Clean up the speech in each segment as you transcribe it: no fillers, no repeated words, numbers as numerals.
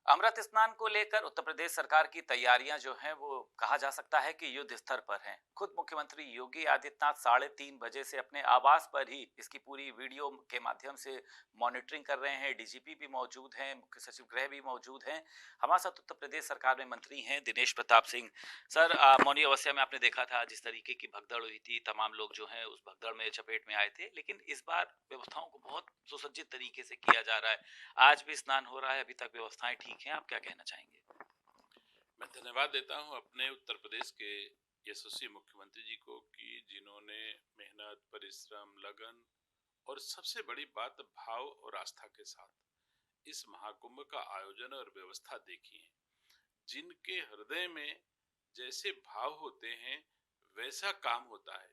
अमृत स्नान को लेकर उत्तर प्रदेश सरकार की तैयारियां जो हैं वो कहा जा सकता है कि युद्ध स्तर पर हैं। खुद मुख्यमंत्री योगी आदित्यनाथ 3:30 बजे से अपने आवास पर ही इसकी पूरी वीडियो के माध्यम से मॉनिटरिंग कर रहे हैं। डीजीपी भी मौजूद हैं, मुख्य सचिव गृह भी मौजूद हैं। हमारे साथ उत्तर प्रदेश सरकार में मंत्री हैं दिनेश प्रताप सिंह। सर, मौनी अवस्था में आपने देखा था जिस तरीके की भगदड़ हुई थी, तमाम लोग जो हैं उस भगदड़ में चपेट में आए थे, लेकिन इस बार व्यवस्थाओं को बहुत सुसज्जित तरीके से किया जा रहा है। आज भी स्नान हो रहा है, अभी तक व्यवस्थाएं ठीक हैं। आप क्या कहना चाहेंगे? मैं धन्यवाद देता हूं अपने उत्तर प्रदेश के यशस्वी मुख्यमंत्री जी को कि जिन्होंने मेहनत, परिश्रम, लगन और सबसे बड़ी बात भाव और आस्था के साथ इस महाकुंभ का आयोजन और व्यवस्था देखी है। जिनके हृदय में जैसे भाव होते हैं वैसा काम होता है।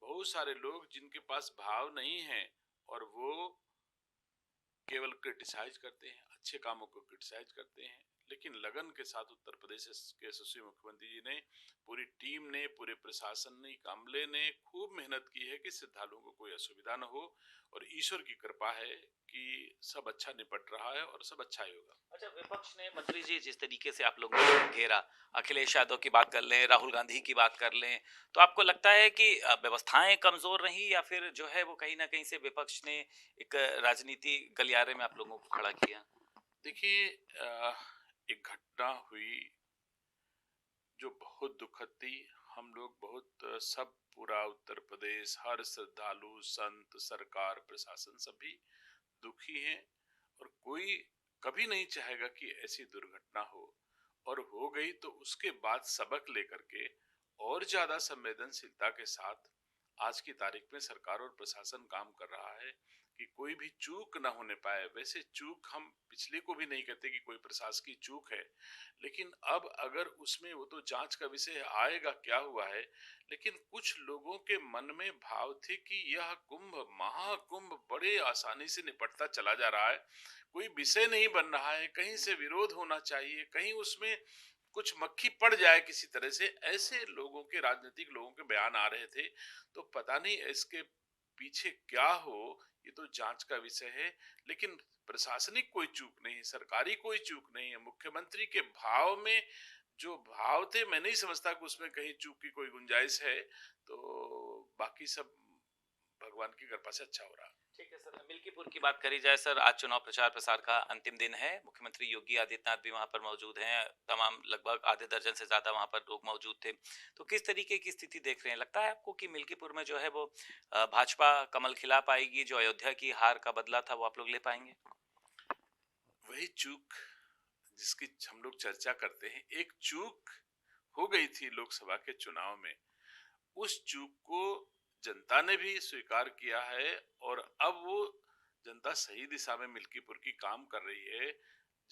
बहुत सारे लोग जिनके पास भाव नहीं है और वो केवल क्रिटिसाइज करते हैं, अच्छे कामों को क्रिटिसाइज करते हैं, लेकिन लगन के साथ उत्तर प्रदेश के यशस्वी मुख्यमंत्री जी ने, पूरी टीम ने, पूरे प्रशासन ने, अमले ने खूब मेहनत की है कि श्रद्धालुओं को कोई असुविधा न हो। और ईश्वर की कृपा है कि सब अच्छा निपट रहा है और सब अच्छा ही होगा। अच्छा, विपक्ष ने मंत्री जी जिस तरीके से आप लोगों को घेरा, अखिलेश यादव की बात कर लें, राहुल गांधी की बात कर लें, तो आपको लगता है कि व्यवस्थाएं कमजोर रही या फिर जो है वो कहीं ना कहीं से विपक्ष ने एक राजनीति गलियारे में आप लोगों को खड़ा किया? देखिए, एक घटना हुई जो बहुत दुखद थी। हम लोग बहुत सब पूरा उत्तर प्रदेश, हर श्रद्धालु, संत, सरकार, प्रशासन सभी दुखी हैं। और कोई कभी नहीं चाहेगा कि ऐसी दुर्घटना हो, और हो गई तो उसके बाद सबक लेकर के और ज्यादा संवेदनशीलता के साथ आज की तारीख में सरकार और प्रशासन काम कर रहा है कि कोई भी चूक ना होने पाए। वैसे चूक हम पिछले को भी नहीं कहते कि कोई प्रशासन की चूक है, लेकिन अब अगर उसमें वो तो जांच का विषय आएगा क्या हुआ है। लेकिन कुछ लोगों के मन में भाव थे कि यह कुंभ, महाकुंभ बड़े आसानी से निपटता चला जा रहा है, कोई विषय नहीं बन रहा है, कहीं से विरोध होना चाहिए, कहीं उसमें कुछ मक्खी पड़ जाए किसी तरह से, ऐसे लोगों के, राजनीतिक लोगों के बयान आ रहे थे। तो पता नहीं इसके पीछे क्या हो, ये तो जांच का विषय है। लेकिन प्रशासनिक कोई चूक नहीं है, सरकारी कोई चूक नहीं है। मुख्यमंत्री के भाव में जो भाव थे, मैं नहीं समझता कि उसमें कहीं चूक की कोई गुंजाइश है। तो बाकी सब भगवान की कृपा से अच्छा हो रहा है। ठीक है सर, मिल्कीपुर की बात करी जाए सर, आज चुनाव प्रचार प्रसार का अंतिम दिन है। मुख्यमंत्री योगी आदित्यनाथ भी वहां पर मौजूद हैं। तमाम लगभग आधे दर्जन से ज्यादा वहां पर लोग मौजूद थे। तो किस तरीके की स्थिति देख रहे हैं? लगता है आपको कि मिल्कीपुर में जो है वो भाजपा कमल खिला पाएगी? जो अयोध्या की हार का बदला था वो आप लोग ले पाएंगे? वही चूक जिसकी हम लोग चर्चा करते हैं, एक चूक हो गई थी लोकसभा के चुनाव में। उस चूक को जनता ने भी स्वीकार किया है, और अब वो जनता सही दिशा में मिल्कीपुर की काम कर रही है।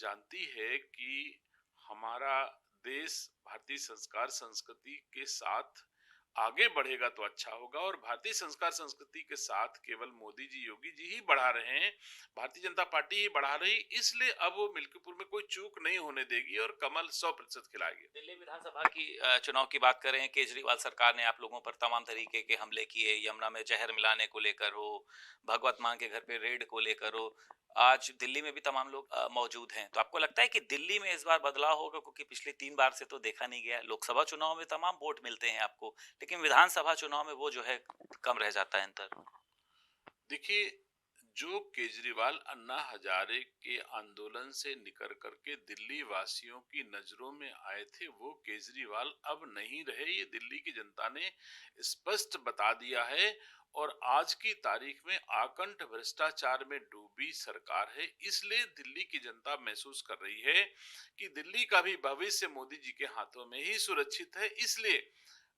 जानती है कि हमारा देश भारतीय संस्कार संस्कृति के साथ आगे बढ़ेगा तो अच्छा होगा। और भारतीय संस्कार संस्कृति के साथ केवल मोदी जी, योगी जी ही बढ़ा रहे हैं, भारतीय जनता पार्टी ही बढ़ा रही, इसलिए अब वो मिल्कीपुर में कोई चूक नहीं होने देगी और कमल 100% खिलाएगी। दिल्ली विधानसभा की चुनाव की बात करें, केजरीवाल सरकार ने आप लोगों पर तमाम तरीके के हमले किए, यमुना में जहर मिलाने को लेकर हो, भगवत मान के घर पे रेड को लेकर हो। आज दिल्ली में भी तमाम लोग मौजूद हैं। तो आपको लगता है कि दिल्ली में इस बार बदलाव होगा? क्योंकि पिछली 3 बार से तो देखा नहीं गया। लोकसभा चुनाव में तमाम वोट मिलते हैं आपको, लेकिन विधानसभा चुनाव में वो जो है कम रह जाता है अंतर। देखिए, जो केजरीवाल अन्ना हजारे के आंदोलन से निकल करके दिल्ली वासियों की नजरों में आए थे, वो केजरीवाल अब नहीं रहे। ये दिल्ली की जनता ने स्पष्ट बता दिया है। और आज की तारीख में आकंठ भ्रष्टाचार में डूबी सरकार है, इसलिए दिल्ली की जनता महसूस कर रही है कि दिल्ली का भी भविष्य मोदी जी के हाथों में ही सुरक्षित है। इसलिए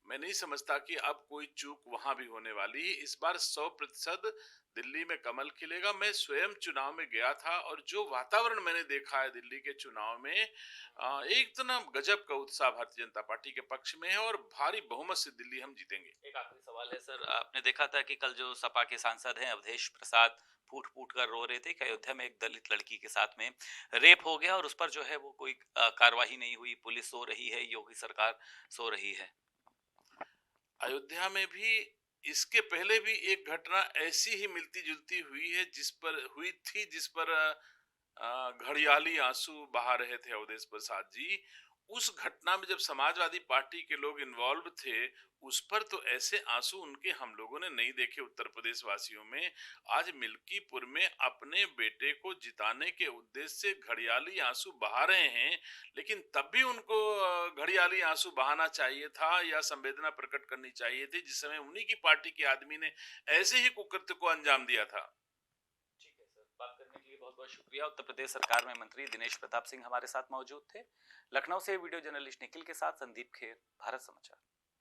मैं नहीं समझता कि अब कोई चूक वहां भी होने वाली है। इस बार 100% दिल्ली में कमल खिलेगा। मैं स्वयं चुनाव में गया था, और जो वातावरण मैंने देखा है दिल्ली के चुनाव में, एक तना गजब का उत्साह भारतीय जनता पार्टी के पक्ष में है, और भारी बहुमत से दिल्ली हम जीतेंगे। एक आखिरी सवाल है सर, आपने देखा था कि कल जो सपा के सांसद हैं अवधेश प्रसाद फूट फूट कर रो रहे थे कि अयोध्या में एक दलित लड़की के साथ में रेप हो गया और उस पर जो है वो कोई कार्रवाई नहीं हुई, पुलिस सो रही है, योगी सरकार सो रही है। अयोध्या में भी इसके पहले भी एक घटना ऐसी ही मिलती जुलती हुई है, जिस पर हुई थी, जिस पर घड़ियाली आंसू बहा रहे थे अवधेश प्रसाद जी। उस घटना में जब समाजवादी पार्टी के लोग इन्वॉल्व थे, उस पर तो ऐसे आंसू उनके हम लोगों ने नहीं देखे उत्तर प्रदेश वासियों में। आज मिल्कीपुर में अपने बेटे को जिताने के उद्देश्य से घड़ियाली आंसू बहा रहे हैं, लेकिन तब भी उनको घड़ियाली आंसू बहाना चाहिए था या संवेदना प्रकट करनी चाहिए थी, जिस समय उन्हीं की पार्टी के आदमी ने ऐसे ही कुकृत्य को अंजाम दिया था। ठीक है सर, बात करने के लिए बहुत बहुत शुक्रिया। उत्तर प्रदेश सरकार में मंत्री दिनेश प्रताप सिंह हमारे साथ मौजूद थे। लखनऊ से वीडियो जर्नलिस्ट निखिल के साथ संदीप खेर, भारत समाचार।